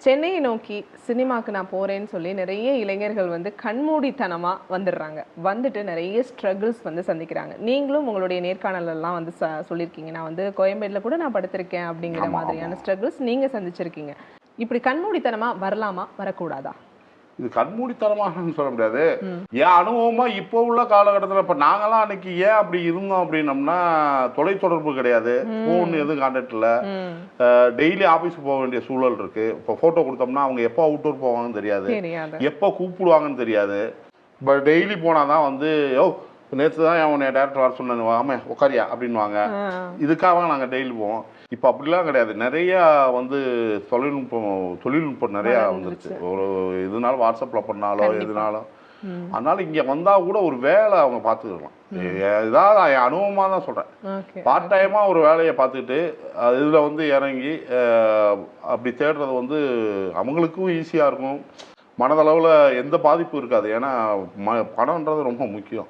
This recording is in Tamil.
சென்னையை நோக்கி சினிமாக்கு நான் போறேன்னு சொல்லி நிறைய இளைஞர்கள் வந்து கண்மூடித்தனமா வந்துடுறாங்க. வந்துட்டு நிறைய ஸ்ட்ரகிள்ஸ் வந்து சந்திக்கிறாங்க. நீங்களும் உங்களுடைய நேர்காணல் எல்லாம் வந்து சொல்லியிருக்கீங்க. நான் வந்து கோயம்பேடுல கூட நான் படுத்திருக்கேன் அப்படிங்கிற ஆமா, ஆமா. மாதிரியான ஸ்ட்ரகிள்ஸ் நீங்க சந்திச்சிருக்கீங்க. இப்படி கண்மூடித்தனமா வரலாமா, வரக்கூடாதா? இது கண்மூடித்தனமானு சொல்ல முடியாது. என் அனுபவமா இப்போ உள்ள காலகட்டத்தில் இப்போ நாங்களாம் அன்னைக்கு ஏன் அப்படி இருந்தோம் அப்படின்னம்னா, தொலைத்தொடர்பு கிடையாது, ஃபோன் எதுவும் கான்டாக்ட் இல்லை, டெய்லி ஆஃபீஸுக்கு போக வேண்டிய சூழல் இருக்கு. இப்போ ஃபோட்டோ கொடுத்தோம்னா அவங்க எப்போ அவுட்டோர் போவாங்கன்னு தெரியாது, எப்போ கூப்பிடுவாங்கன்னு தெரியாது. பட் டெய்லி போனால் தான் வந்து நேற்று தான் அவனை டேரக்டர் வர சொன்னேன், வாமே உட்காரியா அப்படின்வாங்க. இதுக்காக நாங்கள் டெய்லி போவோம். இப்போ அப்படிலாம் கிடையாது. நிறையா வந்து தொழில்நுட்பம் நிறையா வந்துருச்சு. ஒரு இதனால வாட்ஸ்அப்பில் பண்ணாலோ எதுனாலும், அதனால இங்கே வந்தால் கூட ஒரு வேலை அவங்க பார்த்துக்கலாம். இதாவது அனுபவமாக தான் சொல்கிறேன். பார்ட் டைமாக ஒரு வேலையை பார்த்துக்கிட்டு இதில் வந்து இறங்கி அப்படி தேடுறது வந்து அவங்களுக்கும் ஈஸியாக இருக்கும். மனதளவில் எந்த பாதிப்பும் இருக்காது. ஏன்னா பணம்ன்றது ரொம்ப முக்கியம்.